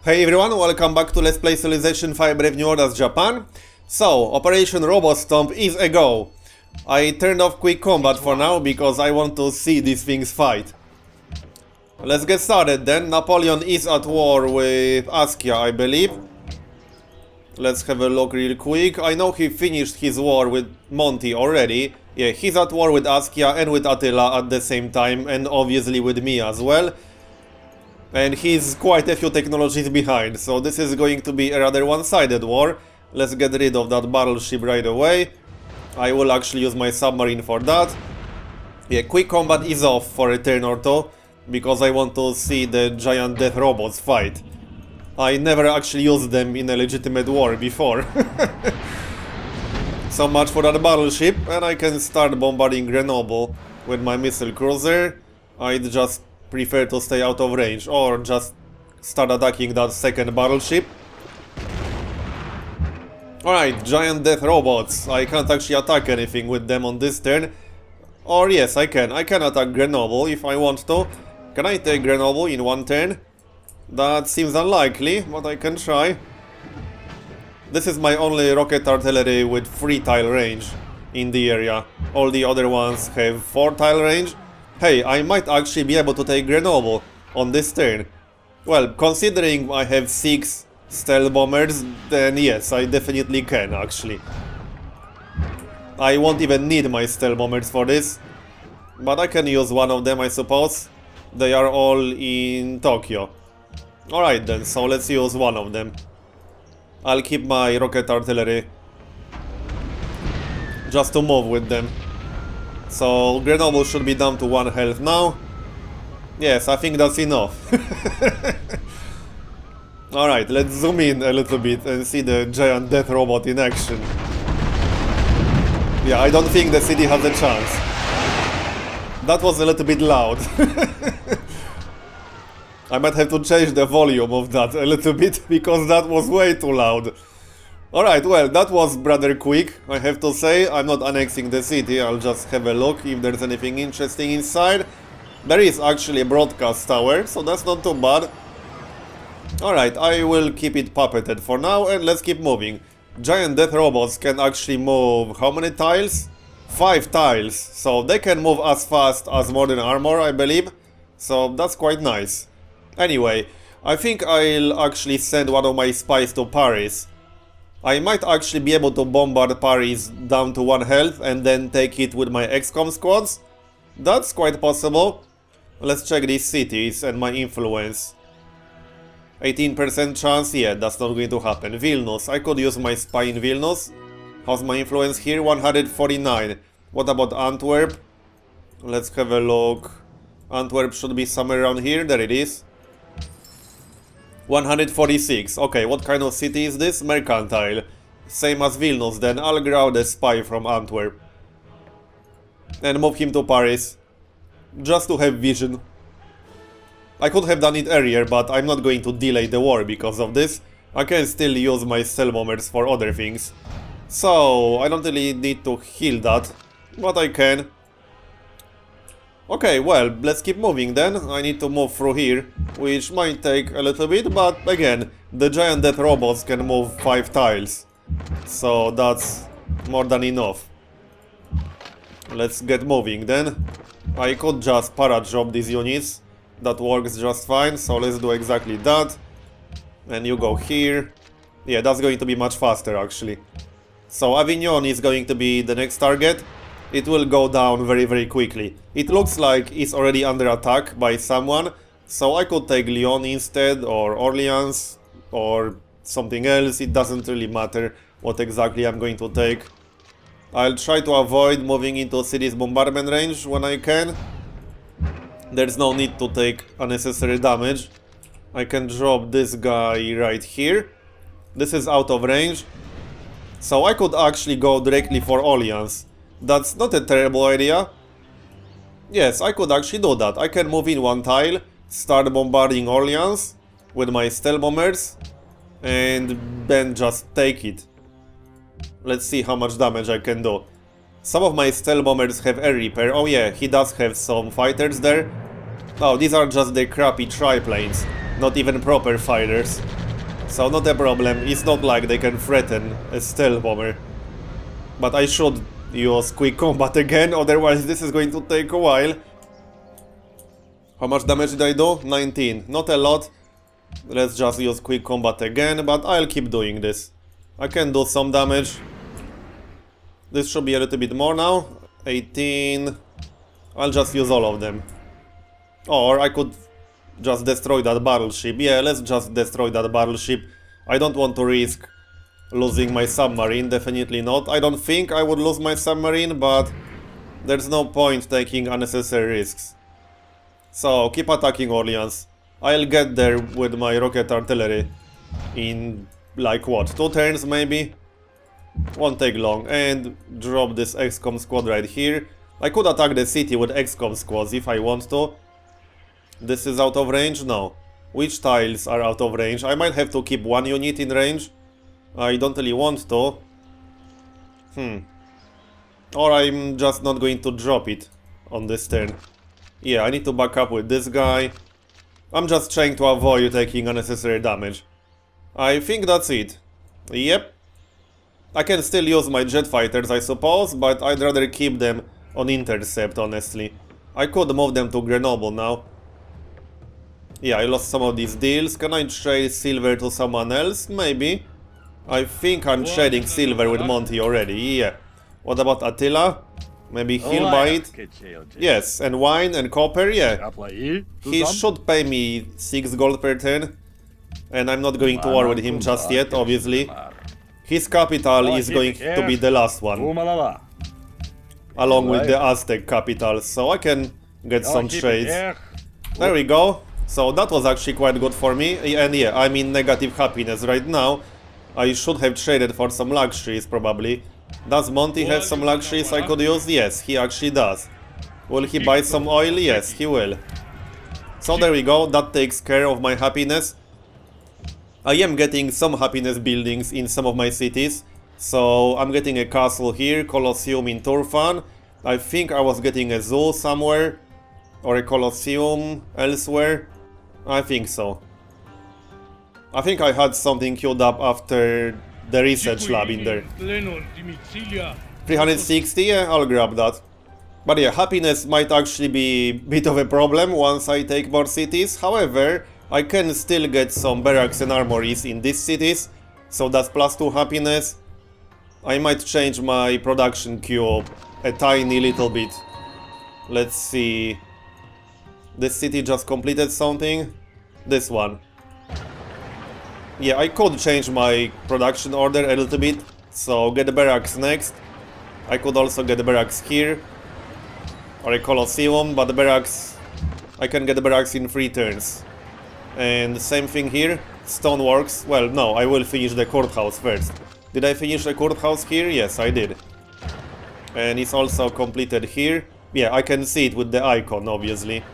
Hey everyone, welcome back to Let's Play Civilization 5 Brave New Order Japan. So, Operation Robostomp is a go. I turned off quick combat for now because I want to see these things fight. Let's get started then. Napoleon is at war with Askia, I believe. Let's have a look real quick. I know he finished his war with Monty already. Yeah, he's at war with Askia and with Attila at the same time, and obviously with me as well. And he's quite a few technologies behind, so this is going to be a rather one-sided war. Let's get rid of that battleship right away. I will actually use my submarine for that. Yeah, quick combat is off for a turn or two, because I want to see the giant death robots fight. I never actually used them in a legitimate war before. So much for that battleship, and I can start bombarding Grenobyl with my missile cruiser. I'd just prefer to stay out of range, or just start attacking that second battleship. Alright, giant death robots. I can't actually attack anything with them on this turn. Or yes, I can. I can attack Grenoble if I want to. Can I take Grenoble in one turn? That seems unlikely, but I can try. This is my only rocket artillery with 3 tile range in the area. All the other ones have 4 tile range. Hey, I might actually be able to take Grenoble on this turn. Well, considering I have 6 stealth bombers, then yes, I definitely can actually. I won't even need my stealth bombers for this, but I can use one of them, I suppose. They are all in Tokyo. Alright then, so let's use one of them. I'll keep my rocket artillery just to move with them. So, Grenoble should be down to 1 health now. Yes, I think that's enough. Alright, let's zoom in a little bit and see the giant death robot in action. Yeah, I don't think the city has a chance. That was a little bit loud. I might have to change the volume of that a little bit, because that was way too loud. Alright, well, that was rather quick, I have to say. I'm not annexing the city, I'll just have a look if there's anything interesting inside. There is actually a broadcast tower, so that's not too bad. Alright, I will keep it puppeted for now, and let's keep moving. Giant death robots can actually move how many tiles? 5 tiles, so they can move as fast as modern armor, I believe. So that's quite nice. Anyway, I think I'll actually send one of my spies to Paris. I might actually be able to bombard Paris down to 1 health and then take it with my XCOM squads. That's quite possible. Let's check these cities and my influence. 18% chance, yeah, that's not going to happen. Vilnius, I could use my spy in Vilnius. How's my influence here? 149. What about Antwerp? Let's have a look. Antwerp should be somewhere around here, there it is. 146. Okay, what kind of city is this? Mercantile. Same as Vilnius, then I'll grab a spy from Antwerp. And move him to Paris. Just to have vision. I could have done it earlier, but I'm not going to delay the war because of this. I can still use my stealth bombers for other things. So, I don't really need to heal that, but I can. Okay, well, let's keep moving then. I need to move through here, which might take a little bit, but again, the giant death robots can move 5 tiles. So that's more than enough. Let's get moving then. I could just para-drop these units. That works just fine, so let's do exactly that. And you go here. Yeah, that's going to be much faster actually. So Aignon is going to be the next target. It will go down very quickly. It looks like it's already under attack by someone, so I could take Lyon instead, or Orleans, or something else. It doesn't really matter what exactly I'm going to take. I'll try to avoid moving into city's bombardment range when I can. There's no need to take unnecessary damage. I can drop this guy right here. This is out of range, so I could actually go directly for Orleans. That's not a terrible idea. Yes, I could actually do that. I can move in 1 tile, start bombarding Orleans with my stealth bombers, and then just take it. Let's see how much damage I can do. Some of my stealth bombers have air repair. Oh yeah, he does have some fighters there. Oh, these are just the crappy triplanes. Not even proper fighters. So not a problem, it's not like they can threaten a stealth bomber. But I should use quick combat again, otherwise this is going to take a while. How much damage did I do? 19. Not a lot. Let's just use quick combat again, but I'll keep doing this. I can do some damage. This should be a little bit more now. 18. I'll just use all of them. Or I could just destroy that battleship. Yeah, let's just destroy that battleship. I don't want to risk losing my submarine, definitely not. I don't think I would lose my submarine, but there's no point taking unnecessary risks. So, keep attacking Orleans. I'll get there with my rocket artillery in, like what, 2 turns maybe? Won't take long. And drop this XCOM squad right here. I could attack the city with XCOM squads if I want to. This is out of range? No. Which tiles are out of range? I might have to keep 1 unit in range. I don't really want to. Or I'm just not going to drop it on this turn. Yeah, I need to back up with this guy. I'm just trying to avoid taking unnecessary damage. I think that's it. Yep. I can still use my jet fighters, I suppose, but I'd rather keep them on intercept, honestly. I could move them to Grenobyl now. Yeah, I lost some of these deals. Can I trade silver to someone else? Maybe. I think I'm trading silver with Monty already, yeah. What about Attila? Maybe he'll buy it? Yes, and wine and copper, yeah. He should pay me 6 gold per turn. And I'm not going to war with him just yet, obviously. His capital is going to be the last one. Along with the Aztec capital, so I can get some trades. There we go. So that was actually quite good for me. And yeah, I'm in negative happiness right now. I should have traded for some luxuries, probably. Does Monty have some luxuries I could use? Yes, he actually does. Will he buy some oil? Yes, he will. So there we go, that takes care of my happiness. I am getting some happiness buildings in some of my cities. So I'm getting a castle here, Colosseum in Turfan. I think I was getting a zoo somewhere. Or a Colosseum elsewhere. I think so. I think I had something queued up after the research lab in there. 360, yeah, I'll grab that. But yeah, happiness might actually be a bit of a problem once I take more cities. However, I can still get some barracks and armories in these cities. So that's +2 happiness. I might change my production queue a tiny little bit. Let's see. This city just completed something. This one. Yeah, I could change my production order a little bit. So get the barracks next. I could also get the barracks here. Or a Colosseum, but the barracks... I can get the barracks in 3 turns. And the same thing here. Stoneworks. Well, no, I will finish the courthouse first. Did I finish the courthouse here? Yes, I did. And it's also completed here. Yeah, I can see it with the icon, obviously.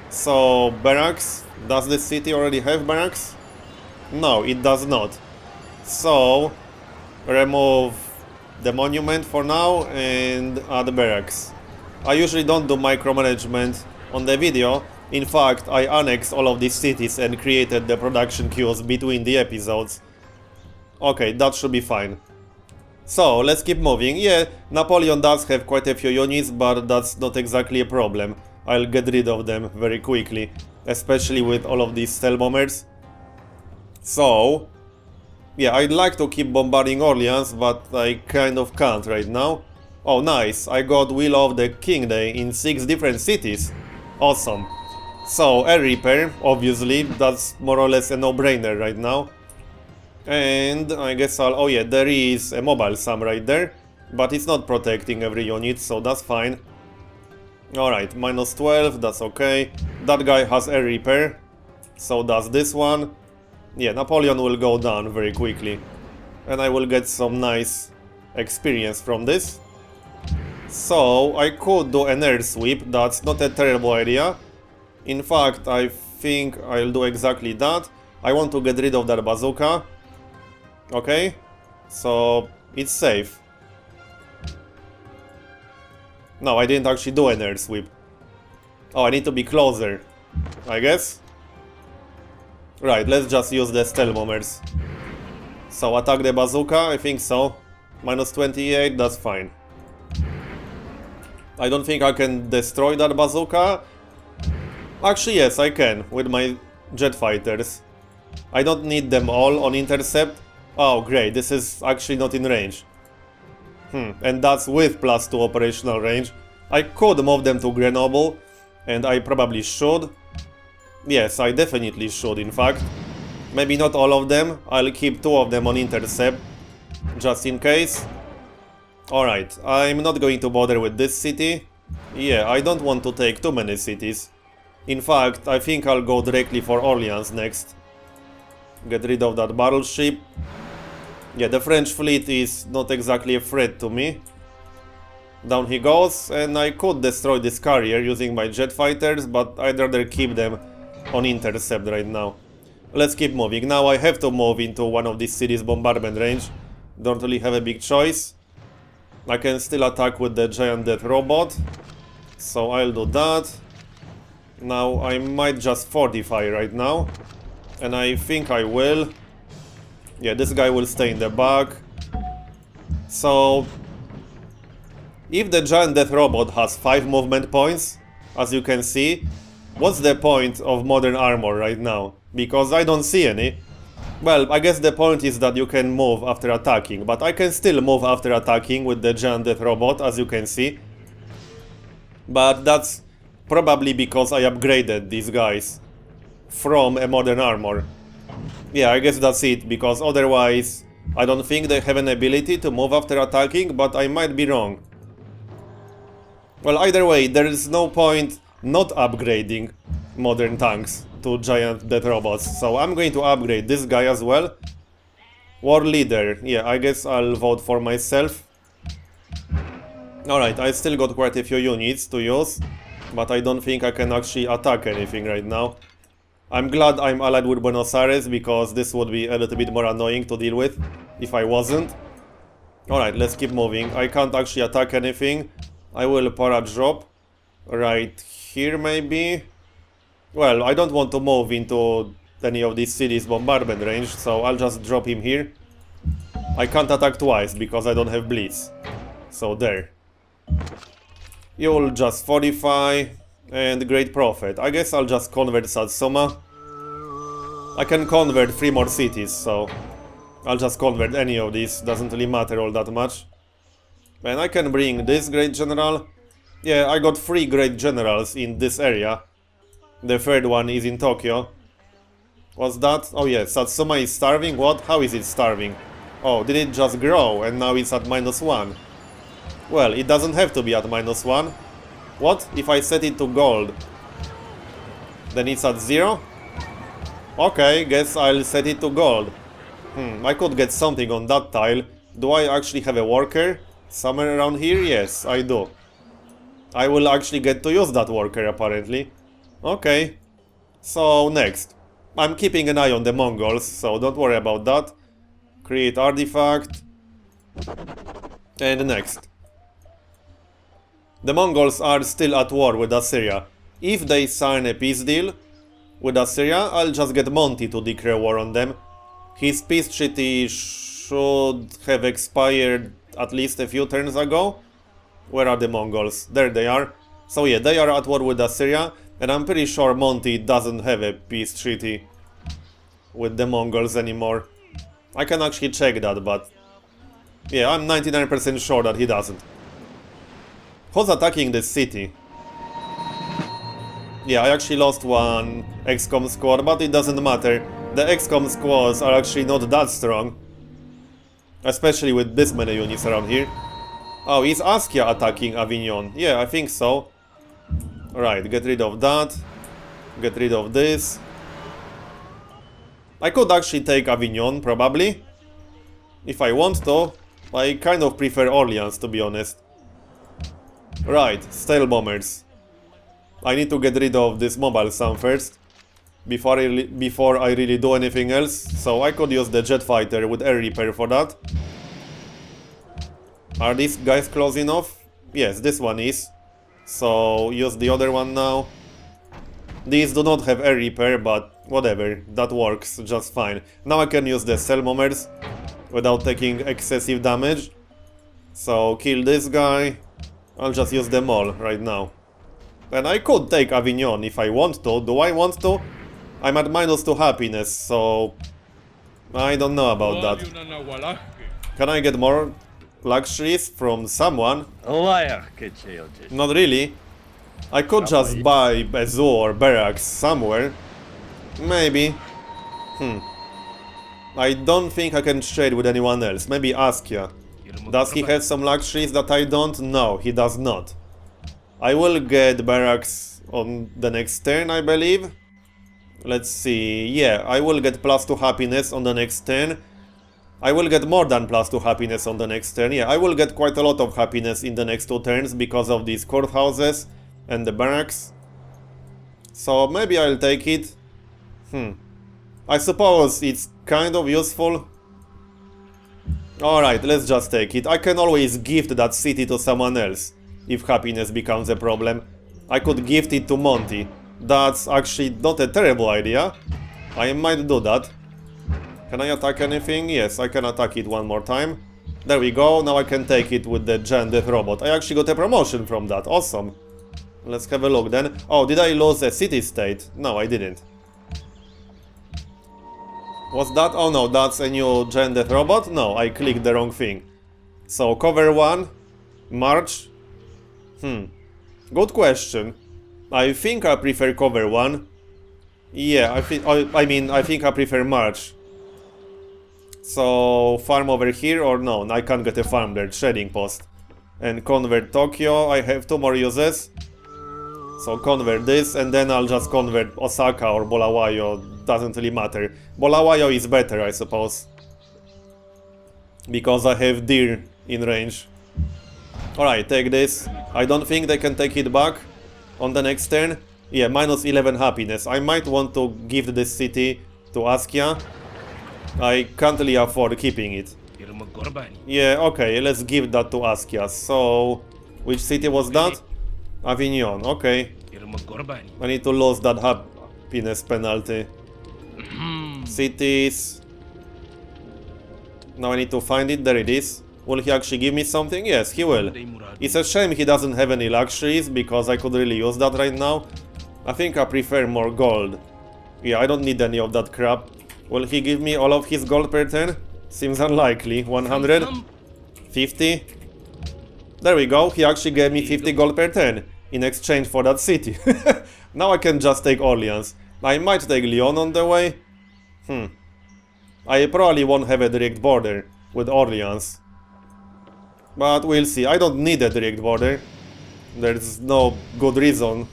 So, barracks. Does this city already have barracks? No, it does not. So, remove the monument for now and add barracks. I usually don't do micromanagement on the video. In fact, I annexed all of these cities and created the production queues between the episodes. Okay, that should be fine. So, let's keep moving. Yeah, Napoleon does have quite a few units, but that's not exactly a problem. I'll get rid of them very quickly, especially with all of these stealth bombers. So, yeah, I'd like to keep bombarding Orleans, but I kind of can't right now. Oh, nice, I got Wheel of the King Day in 6 different cities. Awesome. So, air repair, obviously, that's more or less a no-brainer right now. And I guess I'll... oh yeah, there is a mobile SAM right there, but it's not protecting every unit, so that's fine. Alright, -12, that's okay. That guy has air repair, so does this one. Yeah, Napoleon will go down very quickly. And I will get some nice experience from this. So, I could do an air sweep, that's not a terrible idea. In fact, I think I'll do exactly that. I want to get rid of that bazooka. Okay, so it's safe. No, I didn't actually do an air sweep. Oh, I need to be closer, I guess. Right, let's just use the stealth bombers. So attack the bazooka, I think so. Minus 28, that's fine. I don't think I can destroy that bazooka. Actually, yes, I can, with my jet fighters. I don't need them all on intercept. Oh, great, this is actually not in range. And that's with +2 operational range. I could move them to Grenobyl, and I probably should. Yes, I definitely should, in fact. Maybe not all of them, I'll keep 2 of them on intercept, just in case. Alright, I'm not going to bother with this city. Yeah, I don't want to take too many cities. In fact, I think I'll go directly for Orleans next. Get rid of that battleship. Yeah, the French fleet is not exactly a threat to me. Down he goes, and I could destroy this carrier using my jet fighters, but I'd rather keep them on intercept right now. Let's keep moving. Now I have to move into one of these cities' bombardment range. Don't really have a big choice. I can still attack with the giant death robot, so I'll do that. Now I might just fortify right now, and I think I will. Yeah, this guy will stay in the back. So if the giant death robot has 5 movement points, as you can see, what's the point of modern armor right now? Because I don't see any. Well, I guess the point is that you can move after attacking, but I can still move after attacking with the giant death robot, as you can see. But that's probably because I upgraded these guys from a modern armor. Yeah, I guess that's it, because otherwise I don't think they have an ability to move after attacking, but I might be wrong. Well, either way, there is no point not upgrading modern tanks to giant death robots, so I'm going to upgrade this guy as well. War leader, yeah, I guess I'll vote for myself. Alright, I still got quite a few units to use, but I don't think I can actually attack anything right now. I'm glad I'm allied with Buenos Aires, because this would be a little bit more annoying to deal with if I wasn't. Alright, let's keep moving. I can't actually attack anything. I will para-drop right here maybe. Well, I don't want to move into any of these cities' bombardment range, so I'll just drop him here. I can't attack twice because I don't have Blitz. So there. You'll just fortify, and great prophet. I guess I'll just convert Satsuma. I can convert 3 more cities, so I'll just convert any of these, doesn't really matter all that much. And I can bring this great general. Yeah, I got 3 great generals in this area. The 3rd one is in Tokyo. What's that? Oh yeah, Satsuma is starving? What? How is it starving? Oh, did it just grow and now it's at -1? Well, it doesn't have to be at -1. What? If I set it to gold, then it's at 0? Okay, guess I'll set it to gold. I could get something on that tile. Do I actually have a worker somewhere around here? Yes, I do. I will actually get to use that worker apparently. Okay, so next. I'm keeping an eye on the Mongols, so don't worry about that. Create artifact. And next. The Mongols are still at war with Assyria. If they sign a peace deal with Assyria, I'll just get Monty to declare war on them. His peace treaty should have expired at least a few turns ago. Where are the Mongols? There they are. So yeah, they are at war with Assyria, and I'm pretty sure Monty doesn't have a peace treaty with the Mongols anymore. I can actually check that, but yeah, I'm 99% sure that he doesn't. Who's attacking this city? Yeah, I actually lost one XCOM squad, but it doesn't matter. The XCOM squads are actually not that strong. Especially with this many units around here. Oh, is Askia attacking Aignon? Yeah, I think so. Right, get rid of that. Get rid of this. I could actually take Aignon, probably. If I want to. I kind of prefer Orleans, to be honest. Right, stealth bombers. I need to get rid of this mobile sun first. Before I really do anything else. So I could use the jet fighter with air repair for that. Are these guys close enough? Yes, this one is. So use the other one now. These do not have air repair, but whatever, that works just fine. Now I can use the cell bombers without taking excessive damage. So kill this guy. I'll just use them all right now. And I could take Aignon if I want to. Do I want to? I'm at -2 happiness, so I don't know about that. Can I get more luxuries from someone? Not really. I could just buy a zoo or barracks somewhere. Maybe. I don't think I can trade with anyone else. Maybe Askia. Does he have some luxuries that I don't? No, he does not. I will get barracks on the next turn, I believe. Let's see. Yeah, I will get +2 happiness on the next turn. I will get more than +2 happiness on the next turn. Yeah, I will get quite a lot of happiness in the next 2 turns because of these courthouses and the barracks. So maybe I'll take it. I suppose it's kind of useful. Alright, let's just take it. I can always gift that city to someone else if happiness becomes a problem. I could gift it to Monty. That's actually not a terrible idea. I might do that. Can I attack anything? Yes, I can attack it one more time. There we go, now I can take it with the Giant Death Robot. I actually got a promotion from that, awesome. Let's have a look then. Oh, did I lose a city-state? No, I didn't. What's that? Oh no, that's a new Giant Death Robot? No, I clicked the wrong thing. So, cover 1, March. Good question. I think I prefer cover 1. Yeah, I think I prefer March. So, farm over here or no? I can't get a farm there, trading post. And convert Tokyo, I have 2 more uses. So convert this and then I'll just convert Osaka or Bulawayo, doesn't really matter. Bulawayo is better, I suppose. Because I have deer in range. Alright, take this. I don't think they can take it back on the next turn. Yeah, -11 happiness. I might want to give this city to Askia. I can't really afford keeping it. Yeah, okay, let's give that to Askia. So, which city was that? Aignon, okay. I need to lose that happiness penalty. Cities. Now I need to find it, there it is. Will he actually give me something? Yes, he will. It's a shame he doesn't have any luxuries, because I could really use that right now. I think I prefer more gold. Yeah, I don't need any of that crap. Will he give me all of his gold per turn? Seems unlikely. 100? 50? There we go, he actually gave me 50 gold per turn in exchange for that city. Now I can just take Orleans. I might take Lyon on the way. I probably won't have a direct border with Orleans. But we'll see. I don't need a direct border. There's no good reason.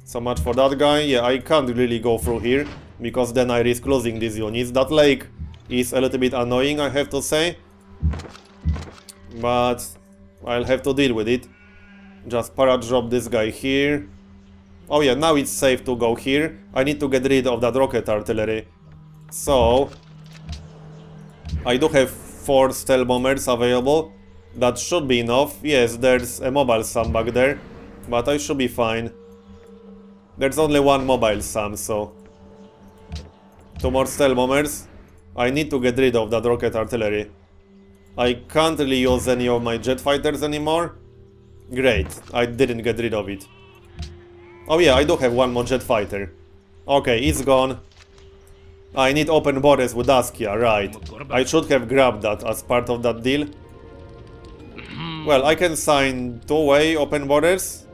So much for that guy. Yeah, I can't really go through here, because then I risk losing these units. That lake is a little bit annoying, I have to say. But I'll have to deal with it. Just para-drop this guy here. Oh yeah, now it's safe to go here. I need to get rid of that rocket artillery. So, I do have 4 stealth bombers available. That should be enough. Yes, there's a mobile SAM back there, but I should be fine. There's only 1 mobile SAM, so 2 more stealth bombers. I need to get rid of that rocket artillery. I can't really use any of my jet fighters anymore. Great, I didn't get rid of it. Oh yeah, I do have 1 more jet fighter. Okay, it's gone. I need open borders with Askia, right. I should have grabbed that as part of that deal. Well, I can sign 2-way open borders.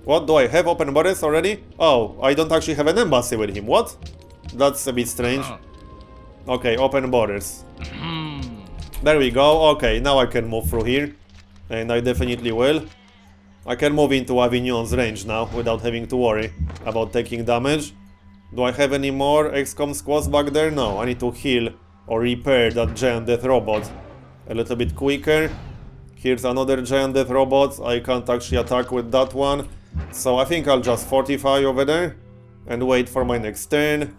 What, do I have open borders already? Oh, I don't actually have an embassy with him, what? That's a bit strange. Okay, open borders. There we go, okay, now I can move through here. And I definitely will. I can move into Avignon's range now, without having to worry about taking damage. Do I have any more XCOM squads back there? No, I need to heal or repair that Giant Death Robot a little bit quicker. Here's another Giant Death Robot, I can't actually attack with that one. So I think I'll just fortify over there and wait for my next turn.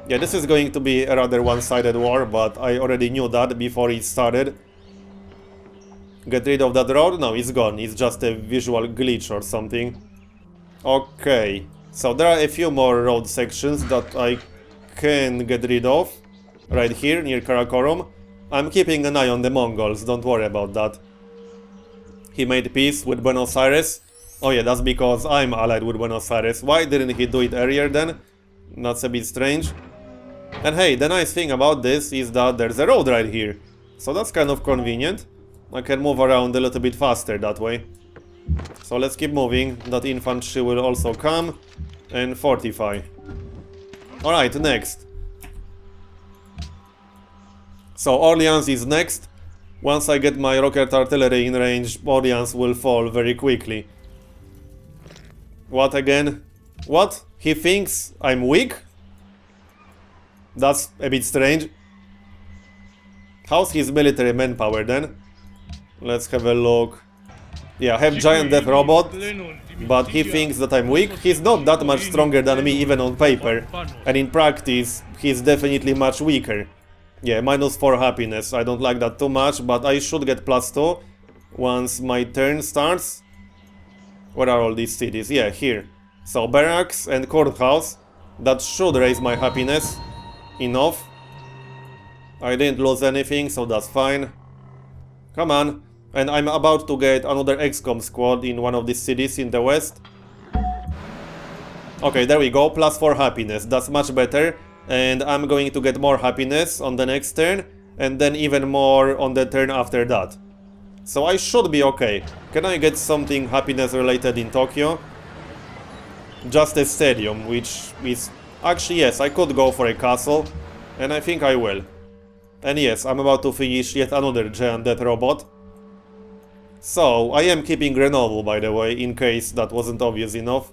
Yeah, this is going to be a rather one-sided war, but I already knew that before it started. Get rid of that road? No, it's gone. It's just a visual glitch or something. Okay. So there are a few more road sections that I can get rid of. Right here, near Karakorum. I'm keeping an eye on the Mongols, don't worry about that. He made peace with Buenos Aires. Oh yeah, that's because I'm allied with Buenos Aires. Why didn't he do it earlier then? That's a bit strange. And hey, the nice thing about this is that there's a road right here. So that's kind of convenient. I can move around a little bit faster that way. So let's keep moving. That infantry will also come and fortify. Alright, next. So Orleans is next. Once I get my rocket artillery in range, Orleans will fall very quickly. What again? What? He thinks I'm weak? That's a bit strange. How's his military manpower then? Let's have a look. Yeah, I have giant death robot, but he thinks that I'm weak. He's not that much stronger than me even on paper, and in practice he's definitely much weaker. Yeah, -4 happiness, I don't like that too much, but I should get +2 once my turn starts. Where are all these cities? Yeah, here. So barracks and courthouse, that should raise my happiness enough. I didn't lose anything, so that's fine. Come on. And I'm about to get another XCOM squad in one of these cities in the west. Okay, there we go, +4 happiness, that's much better. And I'm going to get more happiness on the next turn, and then even more on the turn after that. So I should be okay. Can I get something happiness related in Tokyo? Just a stadium, which is... Actually, yes, I could go for a castle, and I think I will. And yes, I'm about to finish yet another giant death robot. So, I am keeping Grenoble, by the way, in case that wasn't obvious enough.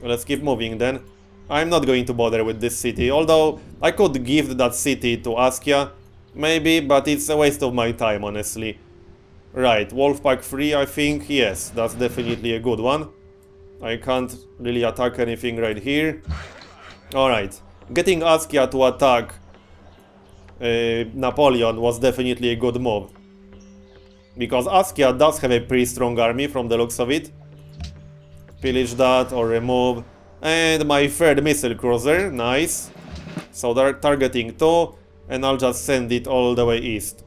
Let's keep moving then. I'm not going to bother with this city, although I could give that city to Askia, maybe, but it's a waste of my time, honestly. Right, Wolfpack 3, I think, yes, that's definitely a good one. I can't really attack anything right here. Alright, getting Askia to attack Napoleon was definitely a good move. Because Askia does have a pretty strong army from the looks of it. Pillage that or remove. And my third missile cruiser, nice. So they're targeting 2, and I'll just send it all the way east.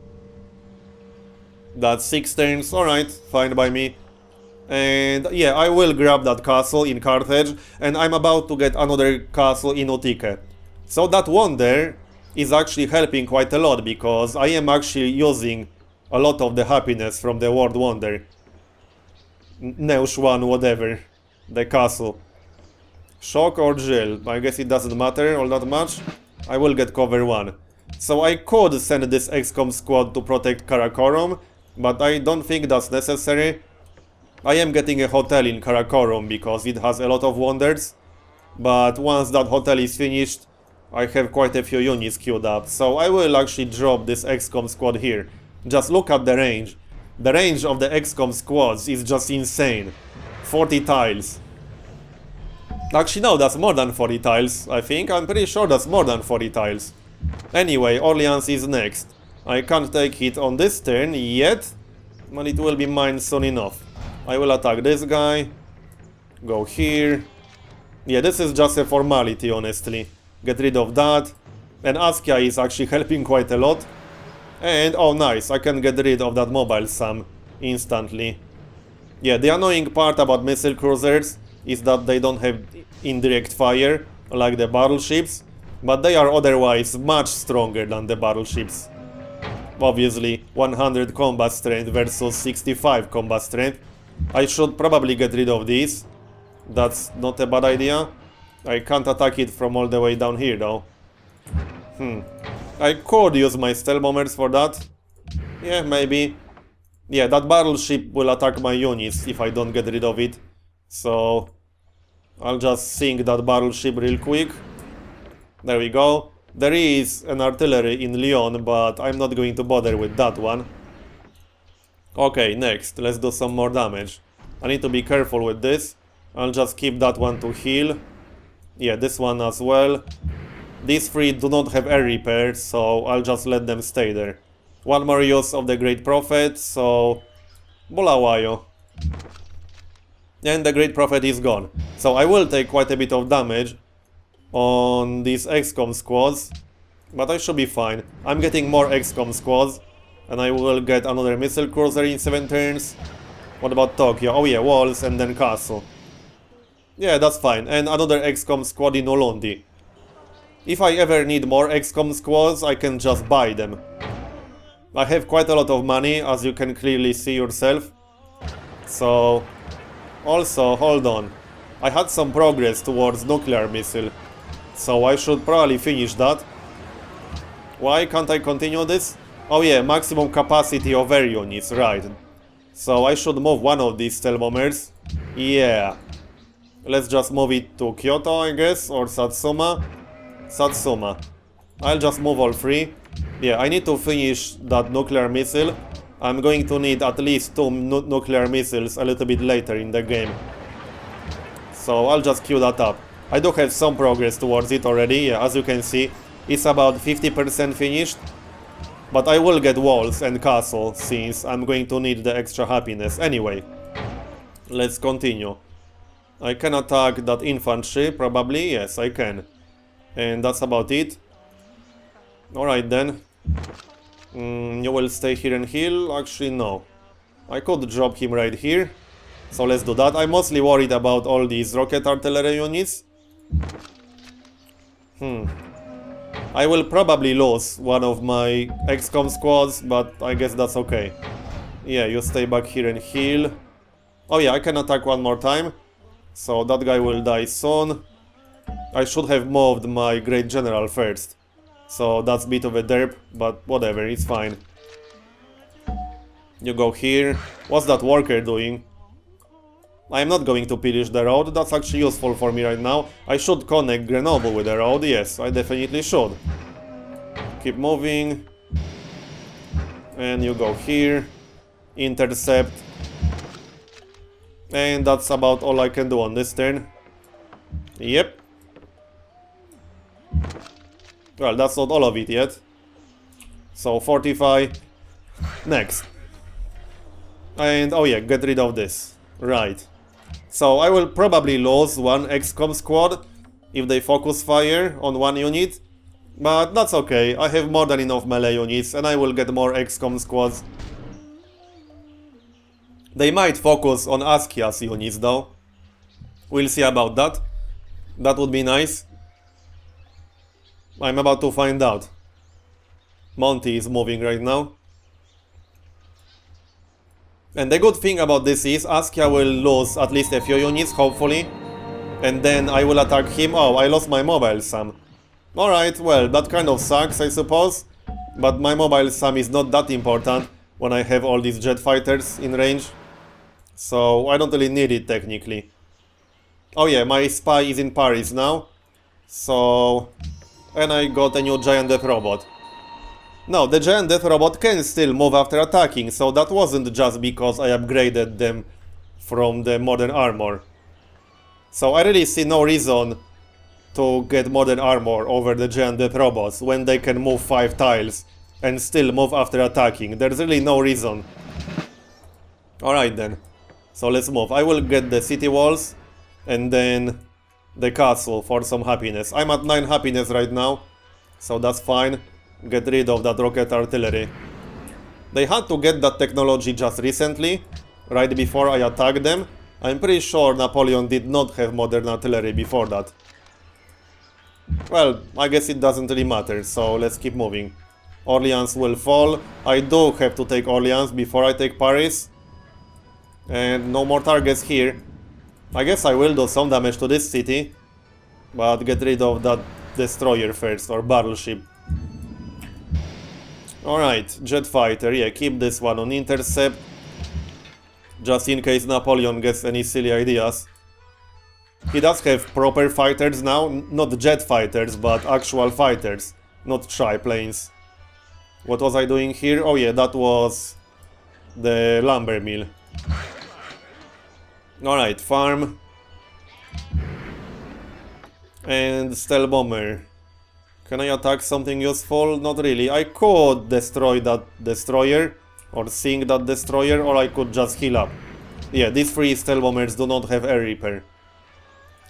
That's 6 turns, alright, fine by me. And yeah, I will grab that castle in Carthage, and I'm about to get another castle in Utique. So that wonder is actually helping quite a lot, because I am actually using a lot of the happiness from the World Wonder. Neusch 1, whatever. The castle. Shock or Jill? I guess it doesn't matter all that much. I will get cover 1. So I could send this XCOM squad to protect Karakorum, but I don't think that's necessary. I am getting a hotel in Karakorum because it has a lot of wonders. But once that hotel is finished, I have quite a few units queued up. So I will actually drop this XCOM squad here. Just look at the range. The range of the XCOM squads is just insane. 40 tiles. Actually, no, that's more than 40 tiles, I think. I'm pretty sure that's more than 40 tiles. Anyway, Orleans is next. I can't take it on this turn yet, but it will be mine soon enough. I will attack this guy. Go here. Yeah, this is just a formality, honestly. Get rid of that. And Askia is actually helping quite a lot. And, oh nice, I can get rid of that mobile Sam instantly. Yeah, the annoying part about missile cruisers is that they don't have indirect fire, like the battleships, but they are otherwise much stronger than the battleships. Obviously, 100 combat strength versus 65 combat strength. I should probably get rid of these. That's not a bad idea. I can't attack it from all the way down here though. I could use my stealth bombers for that. Yeah, maybe. Yeah, that battleship will attack my units if I don't get rid of it. So I'll just sink that battleship real quick. There we go. There is an artillery in Lyon, but I'm not going to bother with that one. Okay, next, let's do some more damage. I need to be careful with this. I'll just keep that one to heal. Yeah, this one as well. These 3 do not have air repair, so I'll just let them stay there. One more use of the Great Prophet, so... Bulawayo. And the Great Prophet is gone. So I will take quite a bit of damage on these XCOM squads, but I should be fine. I'm getting more XCOM squads, and I will get another missile cruiser in 7 turns. What about Tokyo? Oh yeah, walls and then castle. Yeah, that's fine. And another XCOM squad in Olondi. If I ever need more XCOM squads, I can just buy them. I have quite a lot of money, as you can clearly see yourself. So... Also, hold on. I had some progress towards nuclear missile. So I should probably finish that. Why can't I continue this? Oh yeah, maximum capacity of air units, right. So I should move one of these stealth bombers. Yeah. Let's just move it to Kyoto, I guess, or Satsuma. Satsuma. I'll just move all 3. Yeah, I need to finish that nuclear missile. I'm going to need at least 2 nuclear missiles a little bit later in the game. So I'll just queue that up. I do have some progress towards it already, yeah, as you can see. It's about 50% finished. But I will get walls and castle, since I'm going to need the extra happiness. Anyway, let's continue. I can attack that infantry, probably. Yes, I can. And that's about it. Alright then. You will stay here and heal? Actually, no. I could drop him right here. So let's do that. I'm mostly worried about all these rocket artillery units. I will probably lose one of my XCOM squads, but I guess that's okay. Yeah, you stay back here and heal. Oh yeah, I can attack one more time. So that guy will die soon. I should have moved my Great General first. So that's a bit of a derp, but whatever, it's fine. You go here. What's that worker doing? I'm not going to pillage the road, that's actually useful for me right now. I should connect Grenobyl with the road, yes, I definitely should. Keep moving. And you go here. Intercept. And that's about all I can do on this turn. Yep. Well, that's not all of it yet. So, fortify. Next. And, oh yeah, get rid of this. Right. So I will probably lose one XCOM squad if they focus fire on one unit, but that's okay, I have more than enough melee units and I will get more XCOM squads. They might focus on Askia's units though. We'll see about that. That would be nice. I'm about to find out. Monty is moving right now. And the good thing about this is Askia will lose at least a few units, hopefully. And then I will attack him. Oh, I lost my mobile SAM. Alright, well, that kind of sucks, I suppose. But my mobile SAM is not that important when I have all these jet fighters in range. So I don't really need it, technically. Oh yeah, my spy is in Paris now. So... And I got a new giant death robot. No, the giant death robot can still move after attacking, so that wasn't just because I upgraded them from the modern armor. So I really see no reason to get modern armor over the giant death robots when they can move 5 tiles and still move after attacking. There's really no reason. Alright then. So let's move. I will get the city walls and then the castle for some happiness. I'm at 9 happiness right now, so that's fine. Get rid of that rocket artillery. They had to get that technology just recently, right before I attacked them. I'm pretty sure Napoleon did not have modern artillery before that. Well, I guess it doesn't really matter, so let's keep moving. Orleans will fall. I do have to take Orleans before I take Paris. And no more targets here. I guess I will do some damage to this city, but get rid of that destroyer first, or battleship. Alright, jet fighter, yeah, keep this one on intercept. Just in case Napoleon gets any silly ideas. He does have proper fighters now, not jet fighters, but actual fighters, not triplanes. What was I doing here? Oh yeah, that was the lumber mill. Alright, farm. And stealth bomber. Can I attack something useful? Not really. I could destroy that destroyer, or sink that destroyer, or I could just heal up. Yeah, these 3 stealth bombers do not have air repair.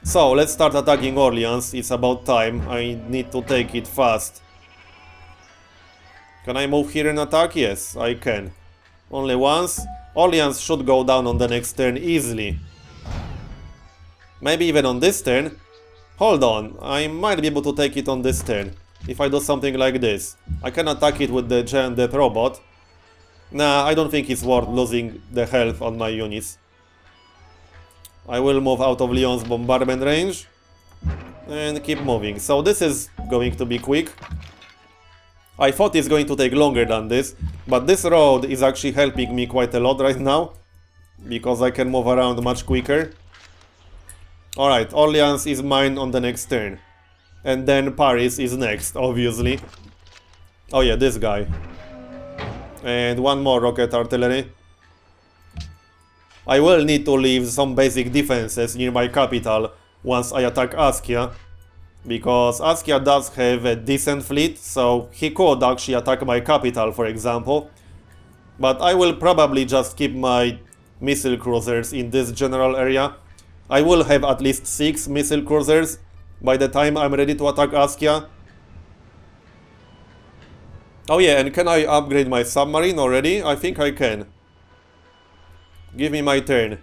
So, let's start attacking Orleans. It's about time. I need to take it fast. Can I move here and attack? Yes, I can. Only once. Orleans should go down on the next turn easily. Maybe even on this turn. Hold on, I might be able to take it on this turn. If I do something like this. I can attack it with the giant death robot. Nah, I don't think it's worth losing the health on my units. I will move out of Lyon's bombardment range. And keep moving. So this is going to be quick. I thought it's going to take longer than this. But this road is actually helping me quite a lot right now. Because I can move around much quicker. Alright, Orleans is mine on the next turn. And then Paris is next, obviously. Oh yeah, this guy. And one more rocket artillery. I will need to leave some basic defenses near my capital once I attack Askia. Because Askia does have a decent fleet, so he could actually attack my capital, for example. But I will probably just keep my missile cruisers in this general area. I will have at least 6 missile cruisers by the time I'm ready to attack Askia. Oh yeah, and can I upgrade my submarine already? I think I can. Give me my turn.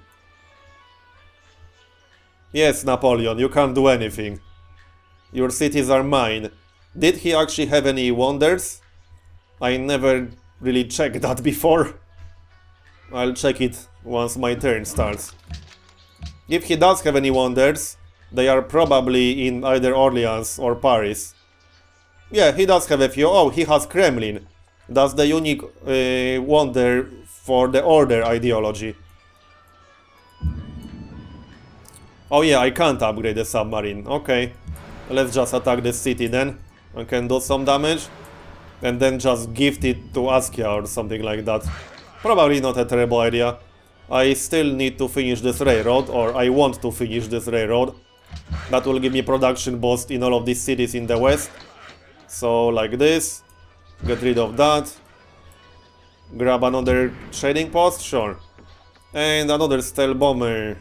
Yes, Napoleon, you can't do anything. Your cities are mine. Did he actually have any wonders? I never really checked that before. I'll check it once my turn starts. If he does have any wonders, they are probably in either Orleans or Paris. Yeah, he does have a few. Oh, he has Kremlin. That's the unique wonder for the Order ideology. Oh yeah, I can't upgrade the submarine. Okay, let's just attack the city then. I can do some damage. And then just gift it to Askia or something like that. Probably not a terrible idea. I still need to finish this railroad, or I want to finish this railroad. That will give me production boost in all of these cities in the west. So, like this. Get rid of that. Grab another trading post? Sure. And another stealth bomber.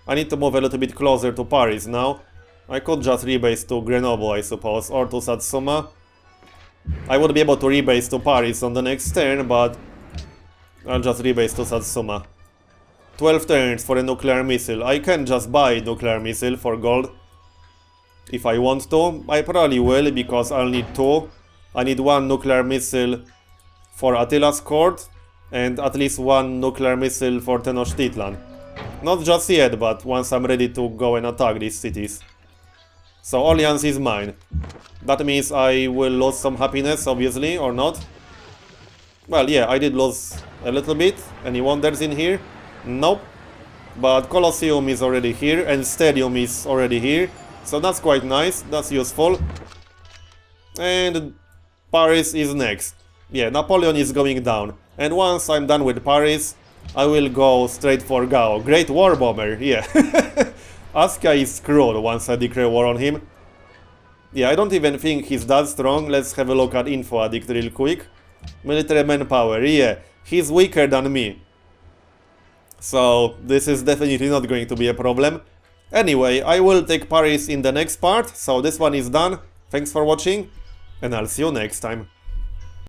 I need to move a little bit closer to Paris now. I could just rebase to Grenoble, I suppose, or to Satsuma. I would be able to rebase to Paris on the next turn, but I'll just rebase to Satsuma. 12 turns for a nuclear missile. I can just buy a nuclear missile for gold. If I want to. I probably will, because I'll need 2. I need 1 nuclear missile for Attila's court, and at least 1 nuclear missile for Tenochtitlan. Not just yet, but once I'm ready to go and attack these cities. So Orleans is mine. That means I will lose some happiness, obviously, or not. Well, yeah, I did lose a little bit. Any wonders in here? Nope. But Colosseum is already here, and Stadium is already here. So that's quite nice, that's useful. And Paris is next. Yeah, Napoleon is going down. And once I'm done with Paris, I will go straight for Gao. Great war bomber, yeah. Askia is screwed once I declare war on him. Yeah, I don't even think he's that strong. Let's have a look at Info Addict real quick. Military manpower, yeah. He's weaker than me. So, this is definitely not going to be a problem. Anyway, I will take Paris in the next part. So this one is done. Thanks for watching, and I'll see you next time.